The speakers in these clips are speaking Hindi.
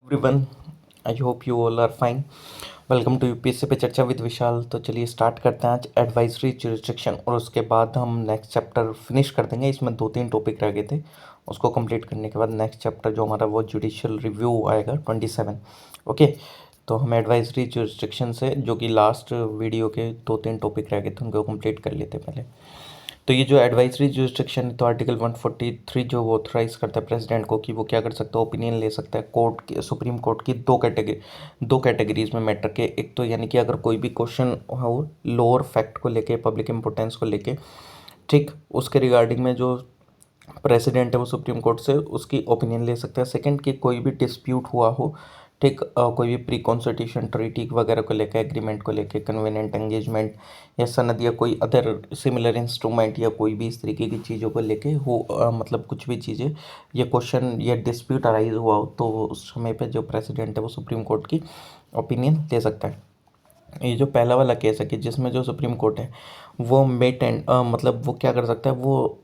Everyone, I hope you all are fine. Welcome to UPSC पे चर्चा विद विशाल। तो चलिए स्टार्ट करते हैं आज एडवाइजरी जुरिस्डिक्शन, और उसके बाद हम नेक्स्ट चैप्टर फिनिश कर देंगे। इसमें 2-3 टॉपिक रह गए थे, उसको कंप्लीट करने के बाद नेक्स्ट चैप्टर जो हमारा वो जुडिशियल रिव्यू आएगा 27। ओके, तो हम एडवाइजरी जुरिस्डिक्शन से, जो कि लास्ट वीडियो के 2-3 टॉपिक रह गए थे, उनको कंप्लीट कर लेते पहले। तो ये जो एडवाइजरी जुरिस्डिक्शन है, तो आर्टिकल 143 जो वो ऑथराइज करता है प्रेसिडेंट को कि वो क्या कर सकता है, ओपिनियन ले सकता है कोर्ट के, सुप्रीम कोर्ट की दो कैटेगरीज में मैटर के। एक तो यानी कि अगर कोई भी क्वेश्चन हो लोअर फैक्ट को लेके, पब्लिक इंपोर्टेंस को लेके, ठीक, उसके रिगार्डिंग में जो प्रेसिडेंट है वो सुप्रीम कोर्ट से उसकी ओपिनियन ले सकता है। सेकंड, कि कोई भी डिस्प्यूट हुआ हो, ठीक, कोई भी प्री कॉन्स्टिट्यूशन ट्रीटी वगैरह को लेकर, एग्रीमेंट को लेकर, कन्वेनेंट एंगेजमेंट या सनद या कोई अदर सिमिलर इंस्ट्रूमेंट या कोई भी इस तरीके की चीज़ों को लेके हो, मतलब कुछ भी चीज़ें या क्वेश्चन या डिस्प्यूट अराइज हुआ हो, तो उस समय पे जो प्रेसिडेंट है वो सुप्रीम कोर्ट की ओपिनियन ले सकता है। ये जो पहला वाला केस है कि जिसमें जो सुप्रीम कोर्ट है वो मेट एंड मतलब वो क्या कर सकता है, वो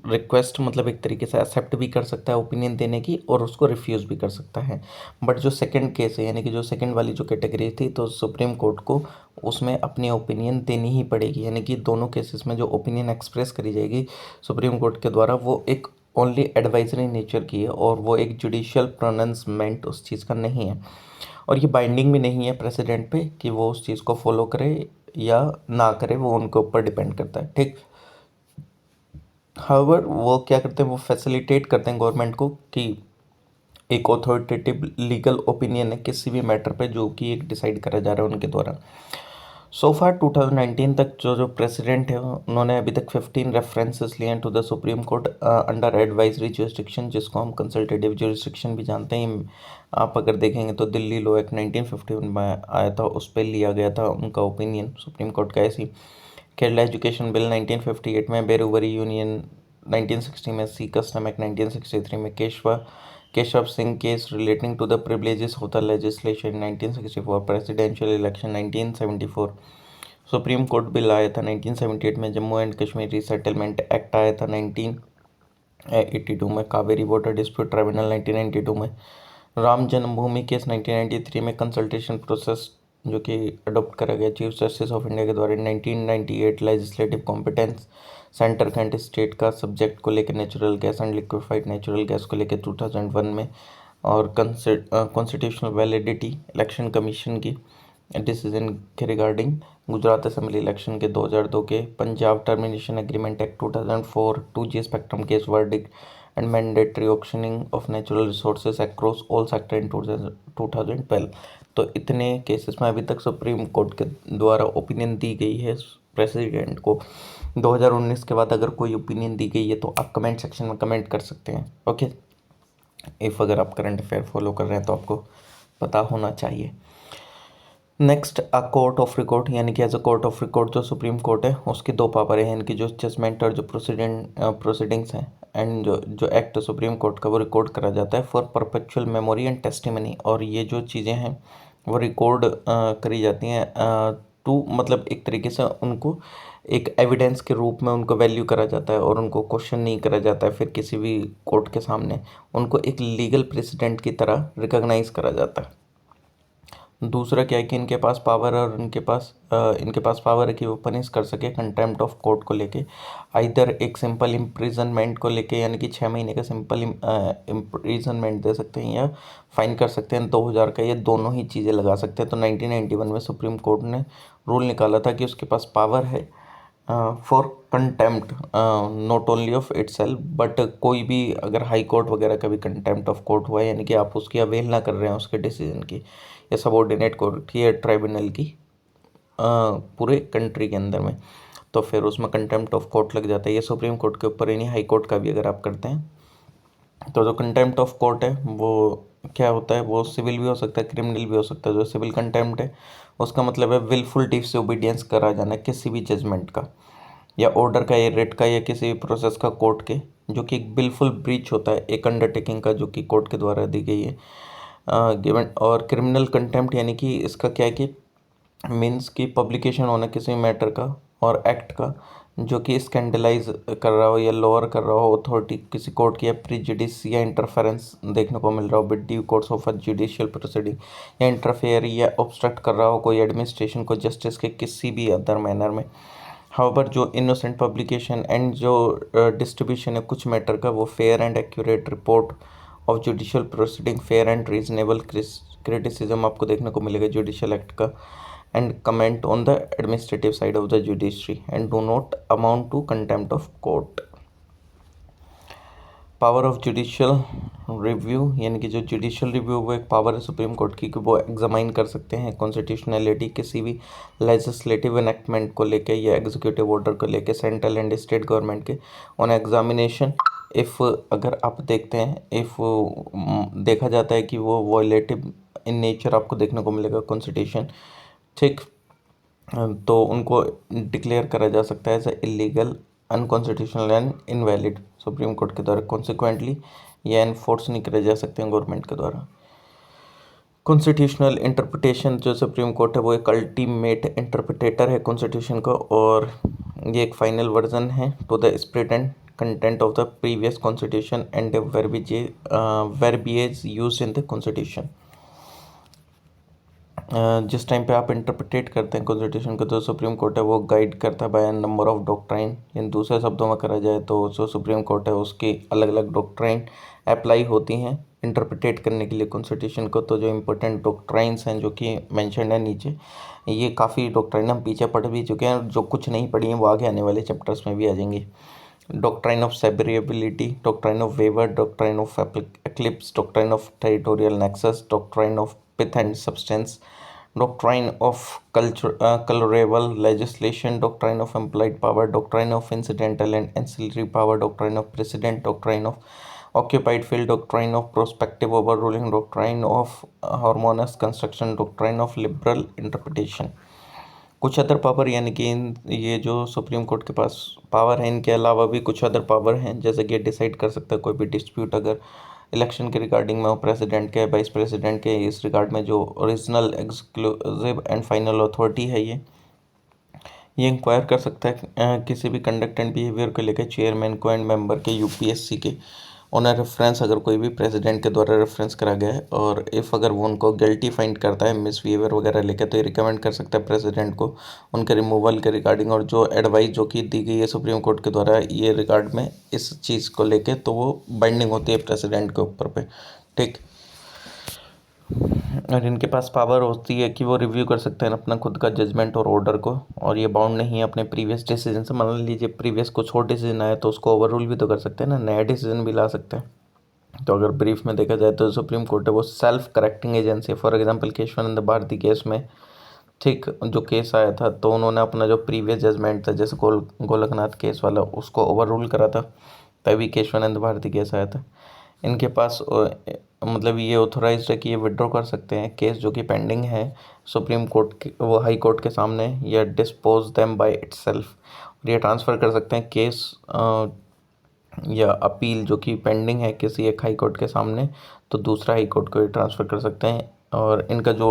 रिक्वेस्ट मतलब एक तरीके से एक्सेप्ट भी कर सकता है ओपिनियन देने की, और उसको रिफ्यूज़ भी कर सकता है। बट जो सेकंड केस है, यानी कि जो सेकंड वाली जो कैटेगरी थी, तो सुप्रीम कोर्ट को उसमें अपनी ओपिनियन देनी ही पड़ेगी। यानी कि दोनों केसेस में जो ओपिनियन एक्सप्रेस करी जाएगी सुप्रीम कोर्ट के द्वारा, वो एक ओनली एडवाइजरी नेचर की है, और वो एक जुडिशियल प्रोनाउंसमेंट उस चीज़ का नहीं है। और ये बाइंडिंग भी नहीं है प्रेसिडेंट पे कि वो उस चीज़ को फॉलो करे या ना करे, वो उनके ऊपर डिपेंड करता है, ठीक। हाउएवर वो क्या करते हैं, वो फैसिलिटेट करते हैं गवर्नमेंट को कि एक ऑथोरिटेटिव लीगल ओपिनियन है किसी भी मैटर पे जो कि एक डिसाइड करा जा रहा है उनके द्वारा। सो फार 2019 तक जो जो प्रेसिडेंट है उन्होंने अभी तक 15 रेफरेंसेस लिए हैं to the supreme court under advisory jurisdiction, जिसको हम कंसल्टेटिव जुरिस्डिक्शन भी जानते हैं। आप अगर देखेंगे तो दिल्ली लॉ एक्ट 1951 में आया था, उस पर लिया गया था उनका ओपिनियन सुप्रीम कोर्ट का। ऐसी केरला एजुकेशन बिल 1958 में, बेरुवरी यूनियन 1960 में, सी कस्टम एक्ट 1963 में, Keshav Singh case relating to the privileges of the legislation 1964, presidential election 1974, supreme court bill आया था 1978 में, Jammu and Kashmir resettlement act आया था 1982 में, कावेरी वाटर डिस्प्यूट ट्राइब्यूनल 1992 में, राम जन्मभूमि केस 1993 में, कंसल्टेशन प्रोसेस जो कि अडॉप्ट करा गया चीफ जस्टिस ऑफ इंडिया के द्वारा 1998, legislative competence centre and state का सब्जेक्ट को लेकर, natural gas and liquefied natural gas को लेकर 2001 में, और कॉन्स्टिट्यूशनल वैलिडिटी इलेक्शन कमीशन की डिसीजन के रिगार्डिंग गुजरात असेंबली इलेक्शन के 2002 के, Punjab termination agreement act 2004, 2G spectrum case verdict and mandatory auctioning of natural resources across all sector in 2012। तो इतने केसेस में अभी तक सुप्रीम कोर्ट के द्वारा ओपिनियन दी गई है प्रेसिडेंट को। 2019 के बाद अगर कोई ओपिनियन दी गई है तो आप कमेंट सेक्शन में कमेंट कर सकते हैं। ओके, इफ़ अगर आप करंट अफेयर फॉलो कर रहे हैं तो आपको पता होना चाहिए। Next, a court of record, यानी कि as a court of record जो सुप्रीम कोर्ट है उसकी दो पावर है, इनकी जो जजमेंट और जो प्रोसीडिंग्स हैं एंड जो जो एक्ट सुप्रीम कोर्ट का वो रिकॉर्ड करा जाता है for perpetual memory and testimony. और ये जो चीज़ें हैं वो रिकॉर्ड करी जाती हैं टू, मतलब एक तरीके से उनको एक एविडेंस के रूप में उनको वैल्यू करा जाता है, और उनको क्वेश्चन नहीं करा जाता है फिर किसी भी कोर्ट के सामने, उनको एक लीगल प्रेसिडेंट की तरह रिकॉग्नाइज करा जाता है। दूसरा क्या है कि इनके पास पावर है, और इनके पास पावर है कि वो पनिश कर सके कंटेम्प्ट ऑफ कोर्ट को लेके, आइदर एक सिंपल इम्प्रिजनमेंट को लेके, यानी कि 6 महीने का सिंपल इम्प्रिजनमेंट दे सकते हैं, या फाइन कर सकते हैं 2000 का, ये दोनों ही चीज़ें लगा सकते हैं। तो 1991 में सुप्रीम कोर्ट ने रूल निकाला था कि उसके पास पावर है for contempt not only of it self, but कोई भी अगर हाई कोर्ट वगैरह का भी कंटेम्प्ट ऑफ कोर्ट हुआ है, यानी कि आप उसकी अवहेलना कर रहे हैं उसके डिसीजन की, या सबॉर्डिनेट कोर्ट की या ट्राइब्यूनल की पूरे कंट्री के अंदर में, तो फिर उसमें कंटेम्प्ट ऑफ कोर्ट लग जाता है। ये सुप्रीम कोर्ट के ऊपर ही नहीं, हाई कोर्ट का भी अगर आप करते हैं तो जो कंटेम्प्ट ऑफ कोर्ट है वो क्या होता है, वो सिविल भी हो सकता है, क्रिमिनल भी हो सकता है। जो सिविल कंटेम्प्ट है उसका मतलब है विलफुल डिसओबीडियंस करा जाना किसी भी जजमेंट का या ऑर्डर का या रेट का या किसी भी प्रोसेस का कोर्ट के, जो कि एक बिलफुल ब्रीच होता है एक अंडरटेकिंग का जो कि कोर्ट के द्वारा दी गई है गिवन। और क्रिमिनल कंटेम्प्ट यानी कि इसका क्या है कि मीन्स की पब्लिकेशन होना किसी मैटर का और एक्ट का जो कि स्कैंडलाइज कर रहा हो या लोअर कर रहा हो अथॉरिटी किसी कोर्ट की, या प्रीजुडिस या इंटरफेरेंस देखने को मिल रहा हो with due course of a judicial proceeding, या इंटरफेयर या ऑब्स्ट्रक्ट कर रहा हो कोई एडमिनिस्ट्रेशन को जस्टिस के किसी भी अदर मैनर में। हाउएवर जो इनोसेंट पब्लिकेशन एंड जो डिस्ट्रीब्यूशन है कुछ मैटर का, वो fair and accurate report of judicial proceeding, fair and reasonable criticism आपको देखने को मिलेगा जुडिशियल एक्ट का, and comment on the administrative side of the judiciary and do not amount to contempt of court। Power of judicial review, यानी कि जो जुडिशियल रिव्यू वो एक पावर है सुप्रीम कोर्ट की कि वो एग्जामाइन कर सकते हैं कॉन्स्टिट्यूशनैलिटी किसी भी लेजिस्लेटिव एनेक्टमेंट को लेके या एग्जीक्यूटिव ऑर्डर को लेके सेंट्रल एंड स्टेट गवर्नमेंट के ऑन एग्जामिनेशन। इफ़ अगर आप देखते हैं इफ़ देखा जाता है कि वो वॉयलेटिव इन नेचर आपको देखने को मिलेगा कॉन्स्टिट्यूशन, ठीक, तो उनको डिक्लेयर करा जा सकता है as illegal, unconstitutional and invalid supreme court के द्वारा। कॉन्सिक्वेंटली ये एनफोर्स नहीं करे जा सकते हैं गवर्नमेंट के द्वारा। कॉन्स्टिट्यूशनल इंटरप्रिटेशन जो सुप्रीम कोर्ट है वो एक अल्टीमेट इंटरप्रिटेटर है कॉन्स्टिट्यूशन का, और ये एक फाइनल वर्जन है to the spirit and content of the previous constitution and verbiage used in the constitution. जिस टाइम पे आप इंटरप्रिटेट करते हैं कॉन्स्टिट्यूशन को तो सुप्रीम कोर्ट है वो गाइड करता है बाय नंबर ऑफ डॉक्ट्राइन। इन दूसरे शब्दों में करा जाए तो जो सुप्रीम कोर्ट है उसकी अलग अलग डॉक्ट्राइन अप्लाई होती हैं इंटरप्रिटेट करने के लिए कॉन्स्टिट्यूशन को। तो जो इम्पोर्टेंट डॉक्ट्राइन्स हैं जो कि मेंशन्ड है नीचे, ये काफ़ी डॉक्ट्राइन हम पीछे पढ़ भी चुके हैं, जो कुछ नहीं पढ़ी हैं वो आगे आने वाले चैप्टर्स में भी आ जाएंगी। Doctrine of severability, doctrine of waiver, doctrine of eclipse, doctrine of territorial nexus, doctrine of pith and substance, doctrine of colorable legislation, doctrine of implied power, doctrine of incidental and ancillary power, doctrine of precedent, doctrine of occupied field, doctrine of prospective overruling, doctrine of harmonious construction, doctrine of liberal interpretation। कुछ अदर पावर, यानी कि ये जो सुप्रीम कोर्ट के पास पावर है इनके अलावा भी कुछ अदर पावर हैं, जैसे कि डिसाइड कर सकता है कोई भी डिस्प्यूट अगर इलेक्शन के रिगार्डिंग में हो प्रेसिडेंट के वाइस प्रेसिडेंट के, इस रिगार्ड में जो original exclusive and final authority है ये इंक्वायर कर सकता है किसी भी कंडक्ट एंड बिहेवियर को लेकर चेयरमैन को एंड मेंबर के यूपीएससी के ऑन रेफरेंस, अगर कोई भी प्रेसिडेंट के द्वारा रेफरेंस करा गया है और इफ़ अगर वो उनको गिल्टी फाइंड करता है मिसबिहेवियर वगैरह लेकर तो ये रिकमेंड कर सकता है प्रेसिडेंट को उनके रिमूवल के रिगार्डिंग। और जो एडवाइस जो कि दी गई है सुप्रीम कोर्ट के द्वारा ये रिगार्ड में इस चीज़ को लेके तो वो बाइंडिंग होती है प्रेसिडेंट के ऊपर पे, ठीक। और इनके पास पावर होती है कि वो रिव्यू कर सकते हैं अपना खुद का जजमेंट और ऑर्डर को, और ये बाउंड नहीं है अपने प्रीवियस डिसीजन से। मान लीजिए प्रीवियस कुछ और डिसीजन आया तो उसको ओवररूल भी तो कर सकते हैं ना, नया डिसीजन भी ला सकते हैं। तो अगर ब्रीफ में देखा जाए तो सुप्रीम कोर्ट है वो सेल्फ करेक्टिंग एजेंसी है। For example Keshavananda Bharati case में, ठीक, जो केस आया था तो उन्होंने अपना जो प्रीवियस जजमेंट था जैसे गोलकनाथ केस वाला उसको ओवररूल करा था, तभी केशवानंद भारती केस आया था। इनके पास मतलब ये ऑथोराइज्ड है कि ये विड्रॉ कर सकते हैं केस जो कि पेंडिंग है सुप्रीम कोर्ट के वो हाई कोर्ट के सामने, या डिस्पोज देम बाय इटसेल्फ, और ये ट्रांसफ़र कर सकते हैं केस या अपील जो कि पेंडिंग है किसी एक हाई कोर्ट के सामने तो दूसरा हाई कोर्ट को ये ट्रांसफ़र कर सकते हैं। और इनका जो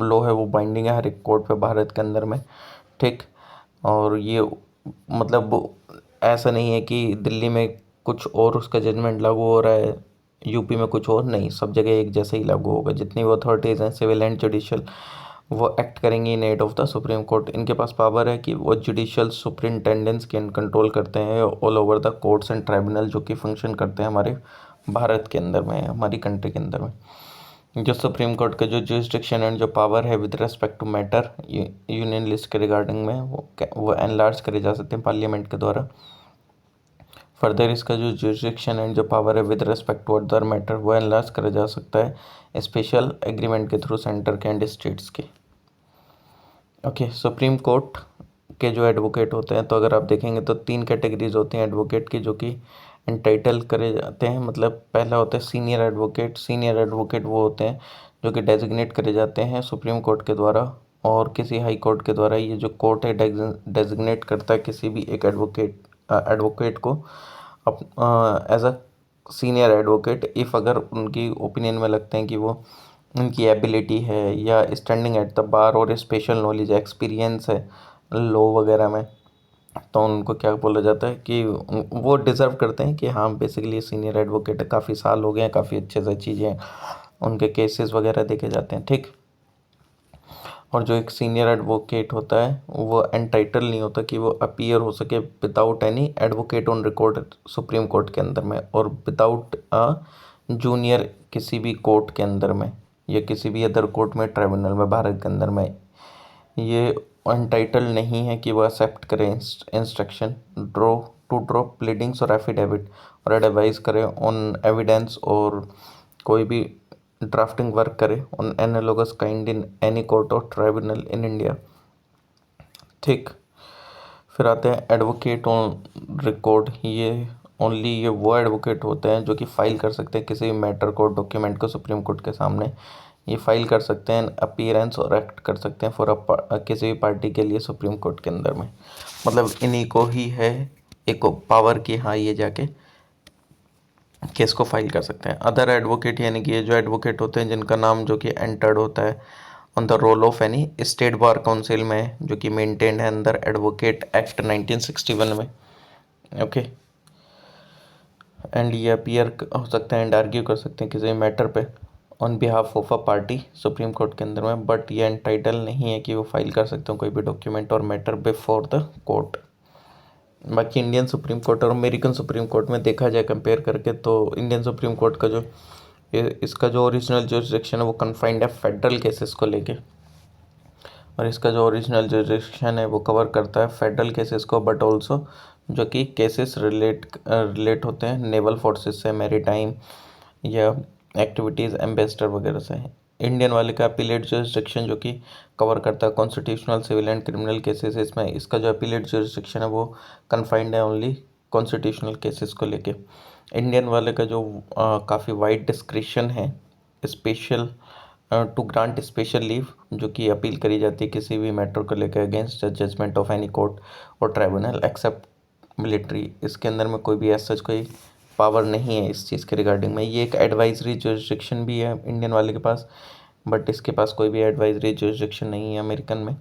लॉ है वो बाइंडिंग है हर एक कोर्ट पे भारत के अंदर में, ठीक। और ये मतलब ऐसा नहीं है कि दिल्ली में कुछ और उसका जजमेंट लागू हो रहा है यूपी में कुछ और, नहीं, सब जगह एक जैसा ही लागू होगा। जितनी भी अथॉरिटीज़ हैं सिविल एंड जुडिशियल वो एक्ट करेंगी in aid of the supreme court. इनके पास पावर है कि वो जुडिशियल सुपरिटेंडेंस के कंट्रोल करते हैं all over the courts and tribunal जो कि फंक्शन करते हैं हमारे भारत के अंदर में, हमारी कंट्री के अंदर में। जो सुप्रीम कोर्ट का जो जुरिस्डिक्शन एंड जो पावर है with respect to matter union list के रिगार्डिंग में वो एनलार्ज करे जा सकते हैं पार्लियामेंट के द्वारा। फर्दर इसका जो जुरिस्डिक्शन एंड जो पावर है with respect to other matter वो एनलार्ज करा जा सकता है स्पेशल एग्रीमेंट के थ्रू सेंटर के एंड स्टेट्स के। ओके, सुप्रीम कोर्ट के जो एडवोकेट होते हैं तो अगर आप देखेंगे तो 3 कैटेगरीज होती हैं एडवोकेट की जो कि एंटाइटल करे जाते हैं। मतलब पहला होता है सीनियर एडवोकेट। सीनियर एडवोकेट वो होते हैं जो कि डेजिग्नेट करे जाते हैं सुप्रीम कोर्ट के द्वारा और किसी हाई कोर्ट के द्वारा। ये जो कोर्ट है डेजिग्नेट करता है किसी भी एक एडवोकेट को as a senior advocate if अगर उनकी ओपिनियन में लगते हैं कि वो उनकी एबिलिटी है या स्टैंडिंग एट द बार और स्पेशल नॉलेज एक्सपीरियंस है लॉ वगैरह में, तो उनको क्या बोला जाता है कि वो डिज़र्व करते हैं कि हाँ बेसिकली सीनियर एडवोकेट है, काफ़ी साल हो गए हैं, काफ़ी अच्छे से चीज़ें उनके केसेस वगैरह देखे जाते हैं, ठीक। और जो एक सीनियर एडवोकेट होता है वो एंटाइटल नहीं होता कि वो अपीयर हो सके without any advocate on record supreme court के अंदर में, और विदाउट अ जूनियर किसी भी कोर्ट के अंदर में या किसी भी अदर कोर्ट में, ट्राइब्यूनल में, भारत के अंदर में ये अनटाइटल नहीं है कि वो एक्सेप्ट करें इंस्ट्रक्शन ड्रॉ प्लीडिंग्स और एफिडेविट, और एडवाइस करें ऑन एविडेंस, और कोई भी ड्राफ्टिंग वर्क करे on analogous kind in any court और ट्राइब्यूनल इन इंडिया, ठीक। फिर आते हैं एडवोकेट ऑन रिकॉर्ड। ये ओनली ये वो एडवोकेट होते हैं जो कि फाइल कर सकते हैं किसी भी मैटर को, डॉक्यूमेंट को सुप्रीम कोर्ट के सामने। ये फाइल कर सकते हैं अपीयरेंस और एक्ट कर सकते हैं फॉर किसी भी पार्टी के लिए सुप्रीम कोर्ट के अंदर में। मतलब इन्हीं को ही है एक पावर कि हाँ ये जाके केस को फाइल कर सकते हैं। अदर एडवोकेट यानी कि ये जो एडवोकेट होते हैं जिनका नाम जो कि एंटर्ड होता है on the roll of any state bar council में, जो कि मेंटेन्ड है अंदर एडवोकेट एक्ट 1961 में, ओके। एंड ये अपीयर हो सकते हैं एंड आर्ग्यू कर सकते हैं किसी मैटर पे on behalf of a party supreme court के अंदर में, बट ये एंटाइटल नहीं है कि वो फाइल कर सकते हो कोई भी डॉक्यूमेंट और मैटर बिफोर द कोर्ट। बाकी इंडियन सुप्रीम कोर्ट और अमेरिकन सुप्रीम कोर्ट में देखा जाए कंपेयर करके, तो इंडियन सुप्रीम कोर्ट का जो इसका जो ओरिजिनल जुरिसडिक्शन है वो कन्फाइंड है फेडरल केसेस को लेके, और इसका जो ओरिजिनल जुरिसडिक्शन है वो कवर करता है फेडरल केसेस को, बट ऑल्सो जो कि केसेस रिलेट होते हैं नेवल फोर्सेस से, मैरीटाइम या एक्टिविटीज़ एम्बेसडर वगैरह से। इंडियन वाले का अपीलेट जुरिसडिक्शन जो कि कवर करता है constitutional, civil and criminal cases, इसमें इसका जो अपीलेट जुरिसडिक्शन है वो कन्फाइंड है ओनली कॉन्स्टिट्यूशनल केसेस को लेके। इंडियन वाले का जो काफ़ी वाइड डिस्क्रिशन है special to grant special leave, जो कि अपील करी जाती है किसी भी मैटर को लेकर against judgment of any court और ट्राइब्यूनल एक्सेप्ट मिलिट्री। इसके अंदर में कोई भी ऐसा कोई पावर नहीं है इस चीज़ के रिगार्डिंग में। ये एक एडवाइजरी जुरिसडिक्शन भी है इंडियन वाले के पास, बट इसके पास कोई भी एडवाइजरी जुरिसडिक्शन नहीं है अमेरिकन में।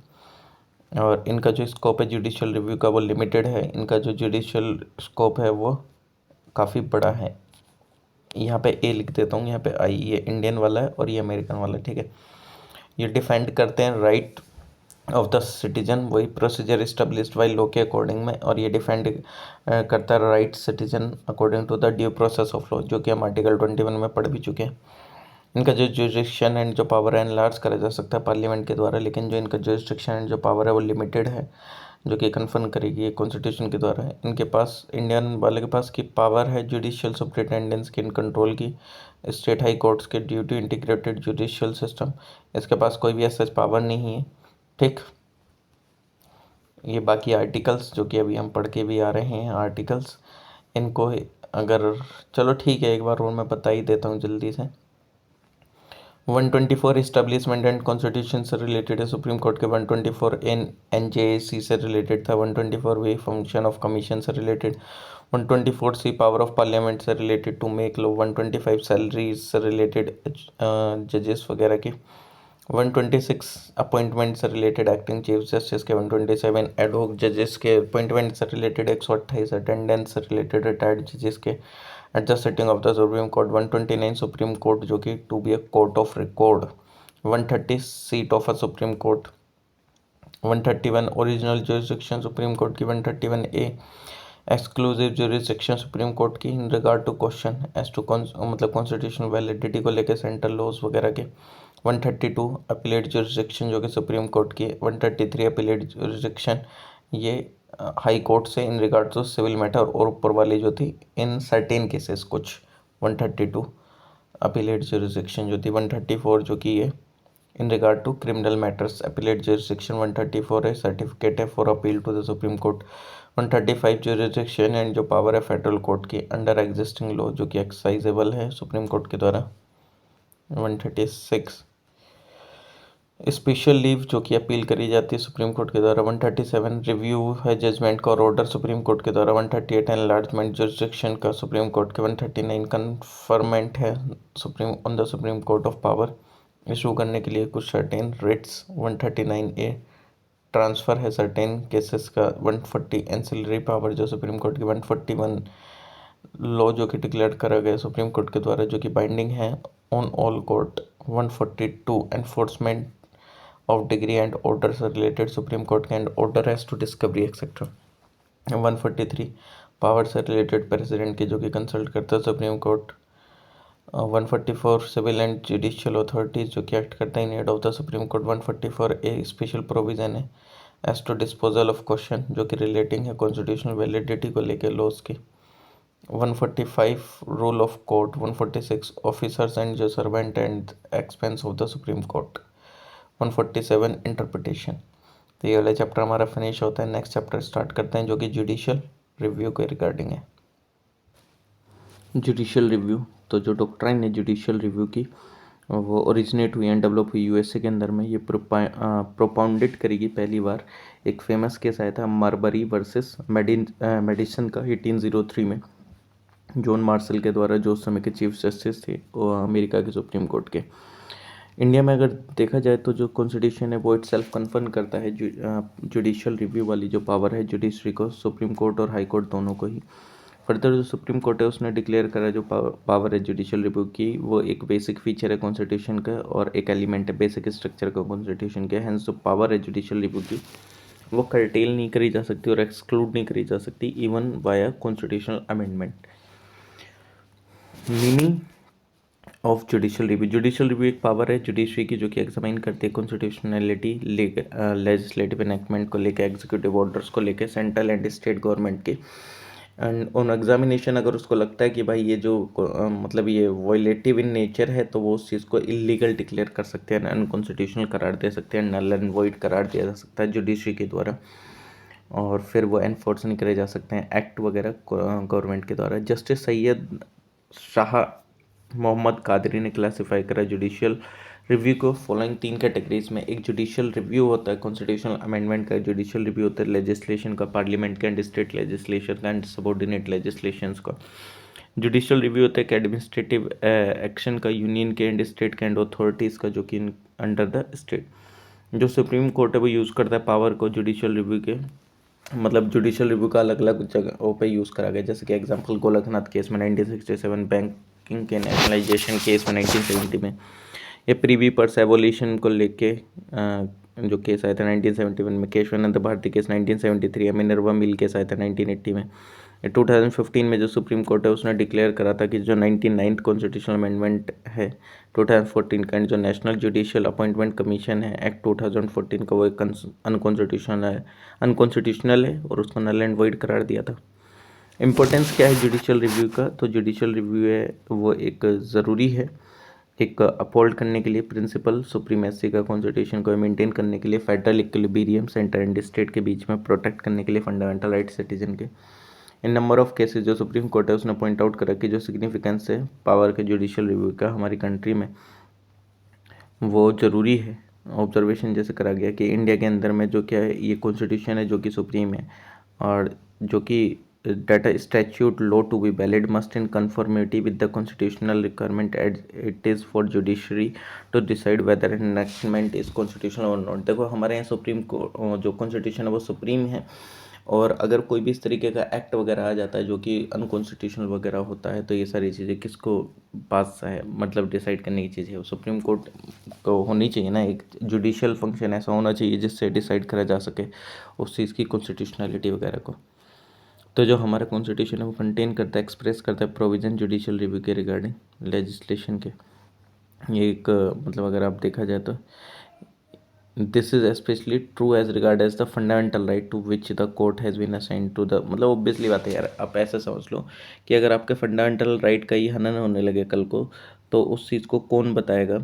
और इनका जो स्कोप है जुडिशियल रिव्यू का वो लिमिटेड है, इनका जो जुडिशियल स्कोप है वो काफ़ी बड़ा है। यहाँ पे ए लिख देता हूँ, यहाँ पे आई, ये इंडियन वाला है और ये अमेरिकन वाला है, ठीक है। ये डिफेंड करते हैं राइट ऑफ द सिटीजन, वही प्रोसीजर इस्टेब्लिश्ड बाई लॉ के अकॉर्डिंग में, और ये डिफेंड करता है right citizen according to the due process of law, जो कि हम आर्टिकल 21 में पढ़ भी चुके हैं। इनका जो जुरिसडिक्शन एंड जो पावर है एनलार्ज करा जा सकता है पार्लियामेंट के द्वारा, लेकिन जो इनका जुरिसडिक्शन एंड जो पावर है वो लिमिटेड है, जो कि कन्फर्म करेगी कॉन्स्टिट्यूशन के द्वारा। इनके पास इंडियन वाले के पास की पावर है जुडिशियल सुपरिटेंडेंस की इन कंट्रोल की स्टेट हाई कोर्ट्स के ड्यूटी इंटीग्रेटेड जुडिशियल सिस्टम। इसके पास कोई भी ऐसा पावर नहीं है, ठीक। ये बाकी आर्टिकल्स जो कि अभी हम पढ़ के भी आ रहे हैं आर्टिकल्स, इनको अगर चलो ठीक है एक बार और मैं बता ही देता हूँ जल्दी से। 124 इस्टेब्लिशमेंट एंड कॉन्स्टिट्यूशन से रिलेटेड है सुप्रीम कोर्ट के, 124 एनजेसी से रिलेटेड था, 124 वे फंक्शन ऑफ कमीशन से related, 124 C power of parliament से related to make law, 125 salaries से रिलेटेड जजेस वगैरह की, 126 अपॉइंटमेंट से रिलेटेड एक्टिंग चीफ जस्टिस के, 127 एडहोक जजेस के अपॉइंटमेंट से रिलेटेड, 128 अटेंडेंस से रिलेटेड रिटायर्ड जजेस के at the sitting of the supreme court, 129 supreme court जो कि to be a court of record, 130 seat of a supreme court, 131 original jurisdiction supreme court की, 131 A exclusive jurisdiction supreme court की in regard to question as to मतलब कॉन्स्टिट्यूशनल वैलिडिटी को लेकर सेंट्रल लॉज वगैरह के, 132 अपीलेट जुरिसडिक्शन जो कि सुप्रीम कोर्ट की, 133 अपीलेट जुरिसडिक्शन ये हाई कोर्ट से in regard to civil matter, और ऊपर वाली जो थी इन सर्टेन केसेस कुछ 132 अपीलेट जुरिसडिक्शन जो थी, 134 जो कि ये in regard to criminal matters appellate jurisdiction, 134 है सर्टिफिकेट है for appeal to the supreme court, 135 jurisdiction and जो पावर है फेडरल कोर्ट की अंडर एग्जिस्टिंग लॉ जो कि एक्सरसाइजेबल है सुप्रीम कोर्ट के द्वारा, 136 स्पेशल लीव जो कि अपील करी जाती है सुप्रीम कोर्ट के द्वारा, 137 रिव्यू है जजमेंट का और ऑर्डर सुप्रीम कोर्ट के द्वारा, 138 एनलार्जमेंट जुरिसडिक्शन का सुप्रीम कोर्ट के, 139 कन्फर्मेंट है supreme on the supreme court of power issue करने के लिए कुछ सर्टेन रिट्स, 139 ए ट्रांसफ़र है सर्टेन केसेस का 140 एंसिलरी पावर जो सुप्रीम कोर्ट की 141 लॉ जो कि डिक्लेयर करा गया सुप्रीम कोर्ट के द्वारा जो कि बाइंडिंग है on all court, 142 enforcement of decree and orders related supreme court and order as to discovery etcetera, 143 power से रिलेटेड प्रेसिडेंट की जो कि कंसल्ट करता है supreme court, 144 civil and judicial authorities जो कि एक्ट करता है in aid of the supreme court, 144 A special provision है as to disposal of question जो कि रिलेटिंग है कॉन्स्टिट्यूशनल वैलिडिटी को लेकर लॉज की, 145 rule of court, 146 officers and जो servant and expense of the supreme court, 147 interpretation. तो ये वाला चैप्टर हमारा फिनिश होता है। नेक्स्ट चैप्टर स्टार्ट करते हैं जो कि जुडिशियल रिव्यू के रिगार्डिंग है। जुडिशियल रिव्यू, तो जो डॉक्ट्राइन है जुडिशियल रिव्यू की वो ओरिजिनेट हुई एंड डेवलप हुई यूएसए के अंदर में। ये प्रोपाउंडेड करेगी पहली बार एक फेमस केस आया था मार्बरी वर्सेस मेडिसन का 1803 में, जॉन मार्शल के द्वारा, जो उस समय के चीफ जस्टिस थे वो अमेरिका के सुप्रीम कोर्ट के। इंडिया में अगर देखा जाए तो जो कॉन्स्टिट्यूशन है वो इट सेल्फ कन्फर्म करता है जुडिशियल रिव्यू वाली जो पावर है जुडिशरी को, सुप्रीम कोर्ट और हाई कोर्ट दोनों को ही। फर्दर जो सुप्रीम कोर्ट है उसने डिक्लेयर करा जो पावर है जुडिशियल रिव्यू की वो एक बेसिक फीचर है कॉन्स्टिट्यूशन का और एक एलिमेंट है बेसिक स्ट्रक्चर का कॉन्स्टिट्यूशन का। हैंस जो पावर है जुडिशियल रिव्यू की वो कर्टेल नहीं करी जा सकती और एक्सक्लूड नहीं करी जा सकती even via constitutional amendment. Meaning of judicial review एक पावर है जुडिशरी की जो कि एग्जामिन करती है कॉन्स्टिट्यूशनलिटी लेजिस्लेटिव एनेक्टमेंट को लेकर, एग्जीक्यूटिव ऑर्डर्स को लेकर सेंट्रल एंड स्टेट गवर्नमेंट के। एंड ऑन एग्जामिनेशन अगर उसको लगता है कि भाई ये जो मतलब ये वॉयलेटिव इन नेचर है तो वो उस चीज़ को इलीगल डिक्लेयर कर सकते हैं, अनकॉन्स्टिट्यूशनल करार दे सकते हैं, नल एंड वॉइड करार दिया जा सकता है जुडिशरी के द्वारा और फिर वो एनफोर्स नहीं करे जा सकते हैं एक्ट वगैरह गवर्नमेंट के द्वारा। जस्टिस सैयद शाह मोहम्मद कादरी ने क्लासिफाई करा जुडिशियल रिव्यू को फॉलोइंग 3 कैटेगरीज में। एक जुडिशियल रिव्यू होता है कॉन्स्टिट्यूशनल अमेंडमेंट का, जुडिशियल रिव्यू होता है लेजिस्लेशन का, पार्लियामेंट का एंड स्टेट लेजिस्लेशन का एंड सबऑर्डिनेट लेजिस्लेशंस का। जुडिशियल रिव्यू होता है एडमिनिस्ट्रेटिव एक्शन का, यूनियन के एंड स्टेट के एंड अथॉरिटीज़ का जो कि अंडर द स्टेट। जो सुप्रीम कोर्ट है वो यूज़ करता है पावर को जुडिशियल रिव्यू के, मतलब जुडिशियल रिव्यू का अलग अलग जगहों पे यूज़ करा गया। जैसे कि एग्जांपल गोलकनाथ केस में 1967, बैंकिंग के नेशनलाइजेशन केस में 1970 में, या प्रीवी पर्स एवोल्यूशन को लेके जो केस आया था 1971 में, Keshavananda Bharati case 1973, Minerva mill case आया था 1980 में। 2015 में जो सुप्रीम कोर्ट है उसने डिक्लेयर करा था कि जो 99th कॉन्स्टिट्यूशनल अमेंडमेंट है 2014 का एंड जो नेशनल जुडिशियल अपॉइंटमेंट कमीशन है एक्ट 2014 का वो एक अनकॉन्स्टिट्यूशनल है और उसको नल एंड वॉइड करार दिया था। इम्पोर्टेंस क्या है जुडिशियल रिव्यू का, तो जुडिशियल रिव्यू है वो एक ज़रूरी है एक अपहोल्ड करने के लिए प्रिंसिपल सुप्रीमेसी का, कॉन्स्टिट्यूशन को मेंटेन करने के लिए, federal equilibrium centre and state के बीच में प्रोटेक्ट करने के लिए फंडामेंटल राइट सिटीजन के। इन नंबर ऑफ केसेस जो सुप्रीम कोर्ट है उसने पॉइंट आउट करा कि जो सिग्निफिकेंस है पावर के जुडिशियल रिव्यू का हमारी कंट्री में वो ज़रूरी है। ऑब्जर्वेशन जैसे करा गया कि इंडिया के अंदर में जो क्या है ये कॉन्स्टिट्यूशन है जो कि सुप्रीम है और जो कि that a statute law to be valid must in conformity with the constitutional requirement as it is for judiciary to decide whether an enactment is constitutional or not। देखो हमारे यहाँ सुप्रीम को जो कॉन्स्टिट्यूशन है वो सुप्रीम है और अगर कोई भी इस तरीके का एक्ट वगैरह आ जाता है जो कि अनकॉन्स्टिट्यूशनल वगैरह होता है तो ये सारी चीज़ें किसको पास है मतलब डिसाइड करने की चीज़ है, सुप्रीम कोर्ट को होनी चाहिए ना। एक जुडिशियल फंक्शन ऐसा होना चाहिए जिससे डिसाइड करा जा सके उस चीज़ की कॉन्स्टिट्यूशनलिटी वगैरह को। तो जो हमारा कॉन्स्टिट्यूशन है वो कंटेन करता है, एक्सप्रेस करता है प्रोविज़न जुडिशियल रिव्यू के रिगार्डिंग लेजिस्लेशन के। ये एक मतलब अगर आप देखा जाए तो this is specially true as regard as the fundamental right to which the court has been assigned to the, मतलब ऑब्वियसली बात है यार, आप ऐसा समझ लो कि अगर आपके फंडामेंटल राइट का ही हनन होने लगे कल को तो उस चीज़ को कौन बताएगा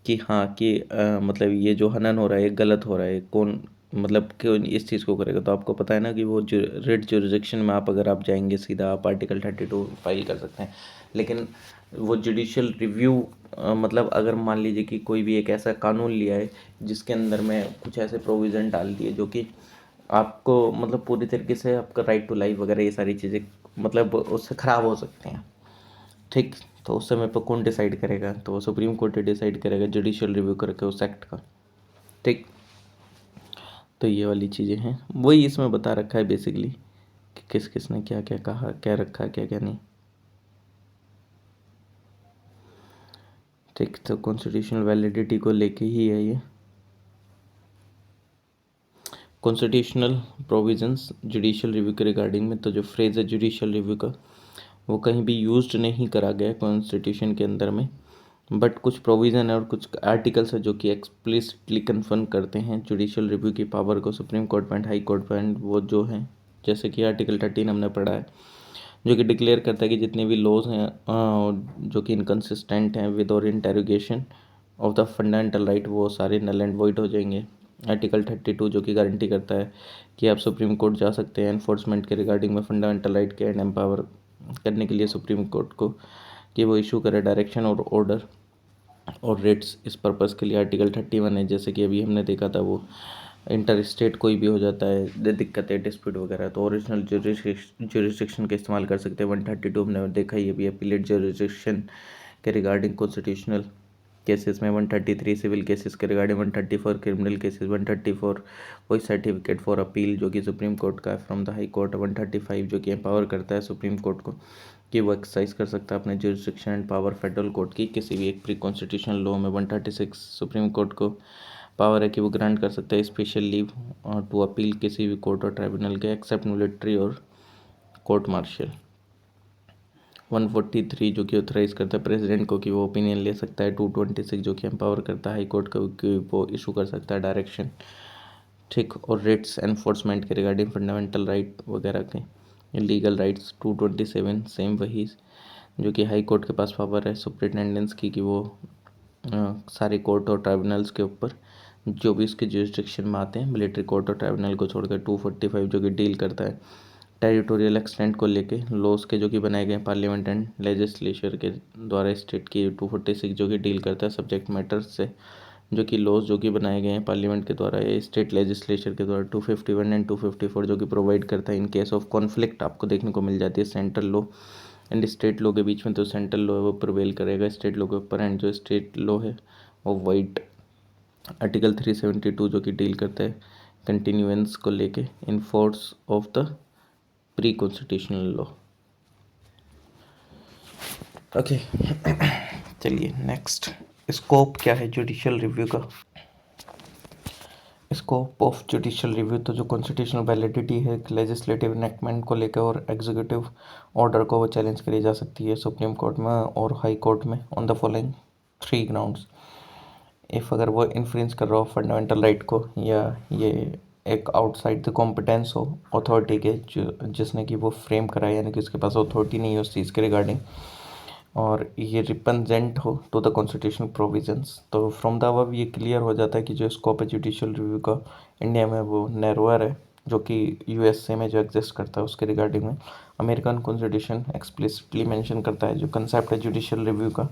कि हाँ कि मतलब ये जो हनन हो रहा है गलत हो रहा है, कौन मतलब क्यों इस चीज़ को करेगा। तो आपको पता है ना कि वो जो रिट जुरिडिक्शन में आप अगर आप जाएंगे सीधा आप आर्टिकल 32 फाइल कर सकते हैं। लेकिन वो जुडिशियल रिव्यू मतलब अगर मान लीजिए कि कोई भी एक ऐसा कानून लिया है जिसके अंदर में कुछ ऐसे प्रोविज़न डाल दिए जो कि आपको मतलब पूरी तरीके से आपका राइट टू लाइफ वगैरह ये सारी चीज़ें मतलब उससे ख़राब हो सकते हैं, ठीक। तो उस समय पर कौन डिसाइड करेगा, तो वो सुप्रीम कोर्ट डिसाइड करेगा जुडिशियल रिव्यू करके उस एक्ट का, ठीक। तो ये वाली चीज़ें हैं, वही इसमें बता रखा है बेसिकली कि किस किस ने क्या क्या कहा, क्या रखा क्या क्या नहीं। ठीक, तो कॉन्स्टिट्यूशनल वैलिडिटी को लेके ही है ये। कॉन्स्टिट्यूशनल प्रोविजंस जुडिशियल रिव्यू के रिगार्डिंग में, तो जो फ्रेज है जुडिशियल रिव्यू का वो कहीं भी यूज्ड नहीं करा गया कॉन्स्टिट्यूशन के अंदर में, बट कुछ प्रोविज़न है और कुछ आर्टिकल्स है जो कि एक्सप्लिसिटली कन्फर्म करते हैं जुडिशियल रिव्यू की पावर को सुप्रीम कोर्ट में एंड हाई कोर्ट में, एंड वो जो हैं जैसे कि आर्टिकल 13 हमने पढ़ा है जो कि डिक्लेयर करता है कि जितने भी लॉज हैं जो कि इनकन्सिस्टेंट हैं विद और interrogation of the fundamental right वो सारे नल एंड वॉइड हो जाएंगे। आर्टिकल 32 जो कि गारंटी करता है कि आप सुप्रीम कोर्ट जा सकते हैं एनफोर्समेंट के रिगार्डिंग में फंडामेंटल राइट के, एंड एम्पावर करने के लिए सुप्रीम कोर्ट को कि वो इशू करे डायरेक्शन और ऑर्डर और रेट्स इस पर्पज़ के लिए। आर्टिकल 31 है, जैसे कि अभी हमने देखा था वो इंटर स्टेट कोई भी हो जाता है दिक्कत है डिस्प्यूट वगैरह तो ओरिजिनल जुरिस्डिक्शन का इस्तेमाल कर सकते हैं। 132 हमने देखा ये भी अपीलेट जुरिस्डिक्शन के रिगार्डिंग कॉन्स्टिट्यूशनल केसेस में, 133 सिविल केसेस के रिगार्डिंग, 134 क्रिमिनल केसेस, 134 वही सर्टिफिकेट फॉर अपील जो कि सुप्रीम कोर्ट का है फ्रॉम द हाई कोर्ट, 135 जो कि एम्पावर करता है सुप्रीम कोर्ट को कि वो एक्सरसाइज कर सकता है अपने jurisdiction and power federal court की किसी भी एक प्री कॉन्स्टिट्यूशनल लॉ में। 136 सुप्रीम कोर्ट को पावर है कि वो ग्रांट कर सकता है स्पेशल लीव टू अपील किसी भी कोर्ट और ट्राइब्यूनल के एक्सेप्ट मिलिट्री और कोर्ट मार्शल। 143 जो कि ऑथराइज करता है प्रेसिडेंट को कि वो ओपिनियन ले सकता है। 226 जो कि एम्पावर करता है हाई कोर्ट को कि वो इशू कर सकता है डायरेक्शन। ठीक, और रेट्स एनफोर्समेंट के रिगार्डिंग फंडामेंटल राइट वगैरह के लीगल राइट्स 227 सेम वही जो कि हाई कोर्ट के पास पावर है सुप्रिटेंडेंस की कि वो सारे कोर्ट और ट्राइब्यूनल्स के ऊपर जो भी उसके जुरिस्डिक्शन में आते हैं मिलिट्री कोर्ट और ट्राइब्यूनल को छोड़कर। 245 जो कि डील करता है टेरिटोरियल एक्सटेंट को लेके लॉज के जो कि बनाए गए पार्लियामेंट एंड लेजिस्लेचर के द्वारा स्टेट की। 246 जो कि डील करता है सब्जेक्ट मैटर्स से जो कि लॉज जो कि बनाए गए हैं पार्लियामेंट के द्वारा या स्टेट लेजिस्लेचर के द्वारा। 251 एंड 254 जो कि प्रोवाइड करता है इन केस ऑफ कॉन्फ्लिक्ट आपको देखने को मिल जाती है central law and state law के बीच में, तो सेंट्रल लॉ है वो प्रिवेल करेगा स्टेट लॉ के ऊपर, एंड जो स्टेट लॉ है वो वाइड। आर्टिकल 372 जो कि डील करता है कंटिन्यूएंस को लेके in force of the pre constitutional law. Okay, चलिए नेक्स्ट, स्कोप क्या है जुडिशियल रिव्यू का। स्कोप ऑफ जुडिशियल रिव्यू, तो जो कॉन्स्टिट्यूशनल वैलिडिटी है लेजिस्लेटिव इनेक्टमेंट को लेकर और एग्जीक्यूटिव ऑर्डर को वो चैलेंज करी जा सकती है सुप्रीम कोर्ट में और हाई कोर्ट में on the following 3 grounds. If अगर वो इन्फ्लुएंस कर रहा हो फंडामेंटल राइट को, या ये एक आउटसाइड द कॉम्पिटेंस हो अथॉरिटी के जो जिसने कि वो फ्रेम कराया, यानी कि उसके पास अथॉरिटी नहीं है उस चीज़ के रिगार्डिंग, और ये रिप्रेजेंट हो टू द कॉन्स्टिट्यूशनल प्रोविजंस। तो फ्रॉम द अबव ये क्लियर हो जाता है कि जो स्कोप है जुडिशियल रिव्यू का इंडिया में वो नैरोअर है जो कि यूएसए में जो एग्जिस्ट करता है उसके रिगार्डिंग में। अमेरिकन कॉन्स्टिट्यूशन एक्सप्लिसिटली मेंशन करता है जो कंसेप्ट है जुडिशियल रिव्यू का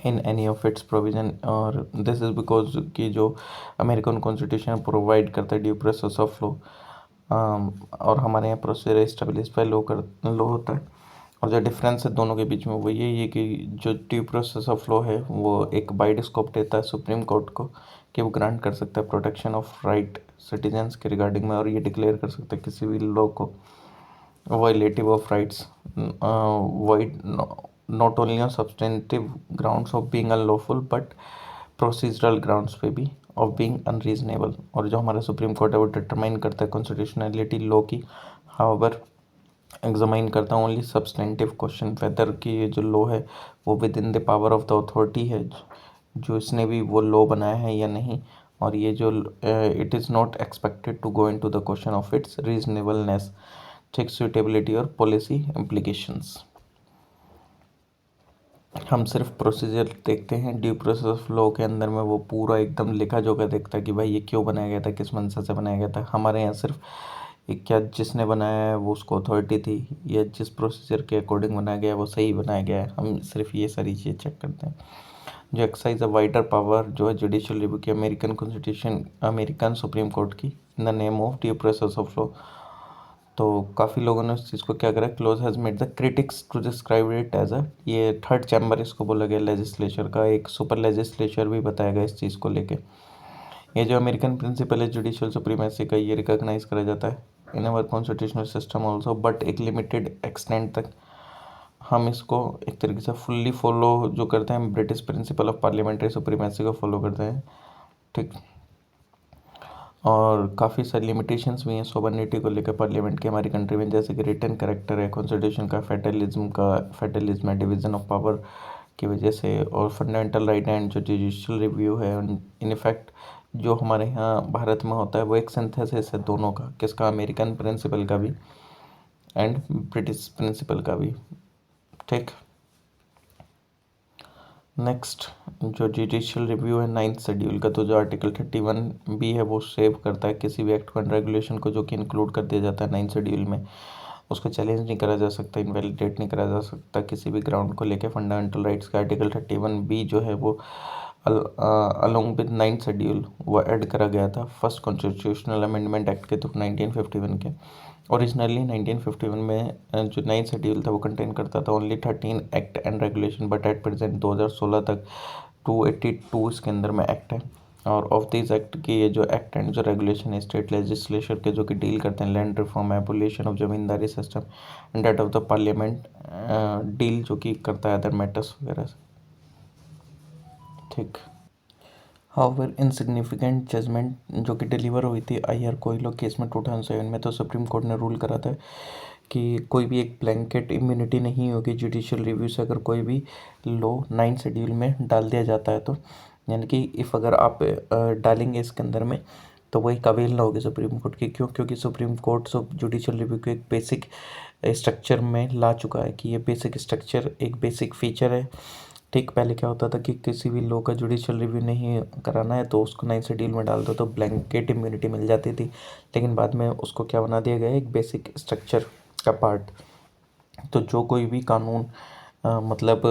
in any of its provision, और दिस इज़ बिकॉज कि जो अमेरिकन कॉन्स्टिट्यूशन प्रोवाइड करता है ड्यू प्रोसेस ऑफ लॉ, और हमारे यहाँ प्रोसीजर एस्टेब्लिश बाय लॉ होता है। और जो डिफरेंस है दोनों के बीच में वो यही है कि जो ड्यू प्रोसेस ऑफ लॉ है वो एक वाइड स्कोप देता है सुप्रीम कोर्ट को कि वो ग्रांट कर सकता है प्रोटेक्शन ऑफ राइट सिटीजन्स के रिगार्डिंग में, और ये डिक्लेयर कर सकता है किसी भी लॉ को violative of rights wide not only on substantive grounds of being unlawful but procedural grounds पे भी ऑफ बीइंग अनरीजनेबल। और जो हमारा सुप्रीम कोर्ट है वो डिटरमाइन करता है कॉन्स्टिट्यूशनलिटी लॉ की, हाउएवर एग्जामाइन करता हूँ ओनली सब्सटेंटिव क्वेश्चन वेदर कि ये जो लॉ है वो with in the power of the authority है जो इसने भी वो लॉ बनाया है या नहीं, और ये जो it is not expected to go into the question of its reasonableness, ठीक, सूटेबिलिटी और पॉलिसी इम्प्लीकेशंस। हम सिर्फ प्रोसीजर देखते हैं, ड्यू प्रोसेस ऑफ लॉ के अंदर में वो पूरा एकदम लिखा जोखा देखता है कि भाई ये क्यों बनाया गया था, किस मंशा से बनाया गया था। हमारे यहाँ सिर्फ क्या जिसने बनाया है वो उसको अथॉरिटी थी या जिस प्रोसीजर के अकॉर्डिंग बनाया गया है वो सही बनाया गया है, हम सिर्फ ये सारी चीज़ें चेक करते हैं। जो एक्सरसाइज अ वाइडर पावर जो है जुडिशियल रिव्यू की American constitution American supreme court की in the name of due process of law. तो काफ़ी लोगों ने उस चीज़ को क्या करा, clause has made the critics to describe it as a, ये थर्ड चैम्बर इसको बोला गया लेजिस्लेचर का, एक सुपर लेजिस्लेचर भी बताया गया इस चीज़ को लेके। ये जो अमेरिकन प्रिंसिपल है जुडिशियल सुप्रीमेसी का, ये रिकॉग्नाइज करा जाता है इन अवर कॉन्स्टिट्यूशनल सिस्टम ऑल्सो, बट एक लिमिटेड एक्सटेंट तक। हम इसको एक तरीके से फुल्ली फॉलो जो करते हैं, British principle of parliamentary supremacy को फॉलो करते हैं, ठीक। और काफ़ी सारी लिमिटेशंस भी हैं सोवर्निटी को लेकर पार्लियामेंट के हमारी कंट्री में, जैसे कि रिटन करेक्टर है कॉन्स्टिट्यूशन का, फेडरलिज्म है डिवीज़न ऑफ पावर की वजह से, और फंडामेंटल राइट एंड जो जुडिशियल रिव्यू है, इन इफेक्ट जो हमारे यहाँ भारत में होता है वो एक सिंथेसिस है दोनों का, किसका, अमेरिकन प्रिंसिपल का भी एंड ब्रिटिश प्रिंसिपल का भी, ठीक। नेक्स्ट जो जुडिशियल रिव्यू है 9th शेड्यूल का, तो जो आर्टिकल 31B है वो सेव करता है किसी भी एक्ट को एंड रेगुलेशन को जो कि इंक्लूड कर दिया जाता है 9th शेड्यूल में, उसको चैलेंज नहीं करा जा सकता, इनवैलिडेट नहीं करा जा सकता किसी भी ग्राउंड को लेकर। फंडामेंटल राइट्स का आर्टिकल 31B जो है वो अलोंग विद 9th शेड्यूल वो ऐड करा गया था फर्स्ट कॉन्स्टिट्यूशनल अमेंडमेंट एक्ट के थ्रू 1951 के। ओरिजिनली 1951 में जो 9th शेड्यूल था वो कंटेन करता था only 13 act and regulation, but at present 2016 तक 282 इसके अंदर में एक्ट है। और ऑफ दिस एक्ट की ये जो एक्ट एंड जो रेगुलेशन है स्टेट लेजिस्लेचर के जो कि डील करते हैं land reform, abolition of zamindari system and date of the parliament, deal जो कि करता है अदर मैटर्स वगैरह से, ठीक। हाउएवर इनसिग्निफिकेंट जजमेंट जो कि डिलीवर हुई थी आईआर कोयलो केस में 2007 में, तो सुप्रीम कोर्ट ने रूल करा था कि कोई भी एक ब्लैंकेट इम्यूनिटी नहीं होगी जुडिशियल रिव्यू से अगर कोई भी लॉ 9th शेड्यूल में डाल दिया जाता है तो, यानी कि इफ़ अगर आप डालेंगे इसके अंदर में तो वही काबिल ना होगी सुप्रीम कोर्ट की। क्यों? क्योंकि सुप्रीम कोर्ट जुडिशियल रिव्यू को एक बेसिक स्ट्रक्चर में ला चुका है कि ये बेसिक स्ट्रक्चर एक बेसिक फीचर है, ठीक। पहले क्या होता था कि किसी भी लॉ का जुडिशियल रिव्यू नहीं कराना है तो उसको 9th शेड्यूल में डाल दो तो ब्लैंकेट इम्यूनिटी मिल जाती थी, लेकिन बाद में उसको क्या बना दिया गया, एक बेसिक स्ट्रक्चर का पार्ट। तो जो कोई भी कानून मतलब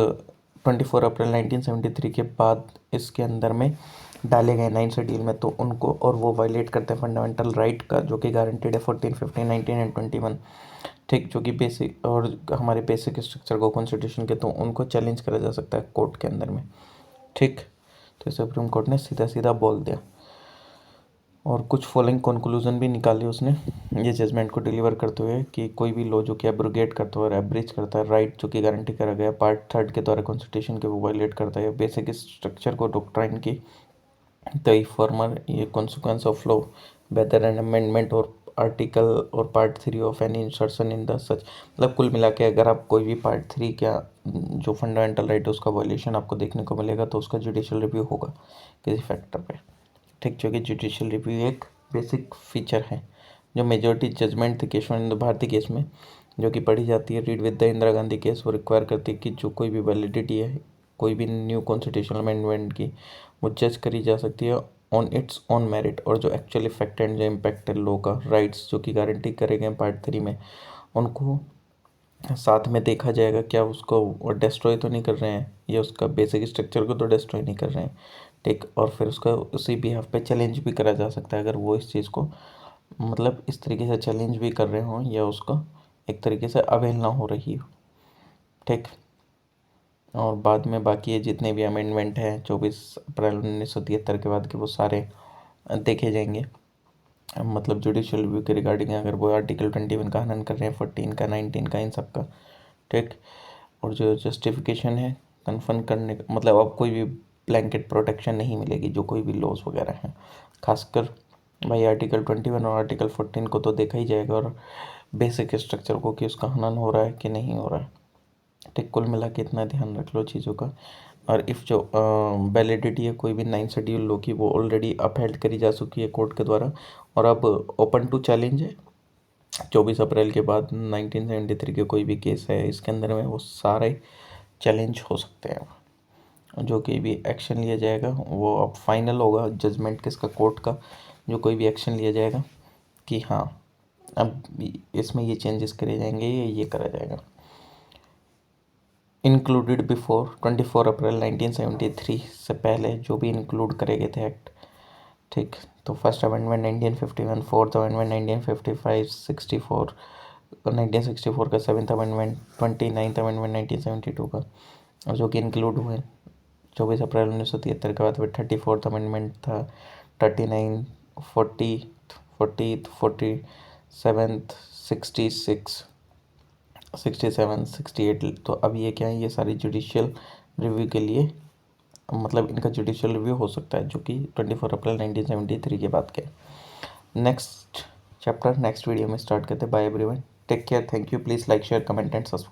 24 अप्रैल 1973 के बाद इसके अंदर में डाले गए 9th शेड्यूल में, तो उनको, और वो वायलेट करते हैं फंडामेंटल राइट का जो कि गारंटेड है 14, 15, 19 एंड 21, ठीक, जो कि बेसिक और हमारे बेसिक स्ट्रक्चर को कॉन्स्टिट्यूशन के, तो उनको चैलेंज करा जा सकता है कोर्ट के अंदर में, ठीक। तो सुप्रीम कोर्ट ने सीधा सीधा बोल दिया और कुछ फॉलोइंग कंक्लूजन भी निकाले उसने ये जजमेंट को डिलीवर करते हुए कि कोई भी लॉ जो कि एब्रोगेट करता है और एब्रिज करता है राइट जो कि गारंटी करा गया पार्ट 3 के द्वारा कॉन्स्टिट्यूशन के, वो वायलेट करता है बेसिक स्ट्रक्चर को, डॉक्ट्राइन की, द फॉर्मर ये consequence of law whether an amendment और आर्टिकल और part 3 of any insertion in the such. मतलब कुल मिला के अगर आप कोई भी पार्ट 3 क्या जो फंडामेंटल राइट है उसका वायलेशन आपको देखने को मिलेगा तो उसका जुडिशियल रिव्यू होगा किसी फैक्टर पे, ठीक। जो कि जुडिशियल रिव्यू एक बेसिक फीचर है जो मेजॉरिटी जजमेंट थी केशवानंद भारती केस में जो कि पढ़ी जाती है, read with the Indira Gandhi case, वो रिक्वायर करती है कि जो कोई भी वैलिडिटी है कोई भी न्यू कॉन्स्टिट्यूशनल अमेंडमेंट की वो जज करी जा सकती है ऑन इट्स ऑन मेरिट, और जो एक्चुअल इफेक्ट एंड जो इम्पैक्ट है लॉ का, राइट्स जो कि गारंटी करे गए पार्ट 3 में, उनको साथ में देखा जाएगा क्या उसको डिस्ट्रॉय तो नहीं कर रहे हैं, या उसका बेसिक स्ट्रक्चर को तो डिस्ट्रॉय नहीं कर रहे हैं, ठीक। और फिर उसका उसी बिहाफ पे चैलेंज भी करा जा सकता है अगर वो इस चीज़ को मतलब इस तरीके से चैलेंज भी कर रहे हों या उसको एक तरीके से अवहेलना हो रही हो, ठीक। और बाद में बाकी ये जितने भी अमेंडमेंट हैं 24 अप्रैल 1973 के बाद के वो सारे देखे जाएंगे, मतलब जुडिशियल रिव्यू के रिगार्डिंग अगर वो आर्टिकल 21 का हनन कर रहे हैं, 14 का, 19 का, इन सब का, ठीक। और जो जस्टिफिकेशन है कन्फर्म करने का मतलब अब कोई भी ब्लैंकेट प्रोटेक्शन नहीं मिलेगी जो कोई भी लॉज वगैरह हैं, खासकर भाई आर्टिकल 21 और आर्टिकल 14 को तो देखा ही जाएगा और बेसिक स्ट्रक्चर को कि उसका हनन हो रहा है कि नहीं हो रहा है, ठीक। कुल मिला के इतना ध्यान रख लो चीज़ों का। और इफ़ जो वैलिडिटी है कोई भी 9th शेड्यूल लो की वो ऑलरेडी अपहेल्ड करी जा चुकी है कोर्ट के द्वारा और अब ओपन टू चैलेंज है 24 अप्रैल के बाद 1973 के कोई भी केस है इसके अंदर में वो सारे चैलेंज हो सकते हैं, जो कोई भी एक्शन लिया जाएगा वो अब फाइनल होगा जजमेंट किसका, कोर्ट का, जो कोई भी एक्शन लिया जाएगा कि हाँ अब इसमें ये चेंजेस करे जाएंगे ये करा जाएगा। इंक्लूडेड बिफोर 24 अप्रैल 1973 से पहले जो भी इंक्लूड करे गए थे एक्ट, ठीक। तो फर्स्ट अमेंडमेंट 1951, फोर्थ अमेंडमेंट 1955, 64 1964 का, 7th अमेंडमेंट, 29th अमेंडमेंट 1972 का, और जो कि इंक्लूड हुए 24 अप्रैल 1973 के बाद फिर 34th अमेंडमेंट था, 39, 40, 47, 66, 67, 68। तो अब ये क्या है, ये सारी जुडिशियल रिव्यू के लिए, मतलब इनका जुडिशियल रिव्यू हो सकता है, जो कि 24 अप्रैल 1973 के बाद के। नेक्स्ट चैप्टर नेक्स्ट वीडियो में स्टार्ट करते हैं। Bye everyone, take care, thank you, please like share comment and subscribe.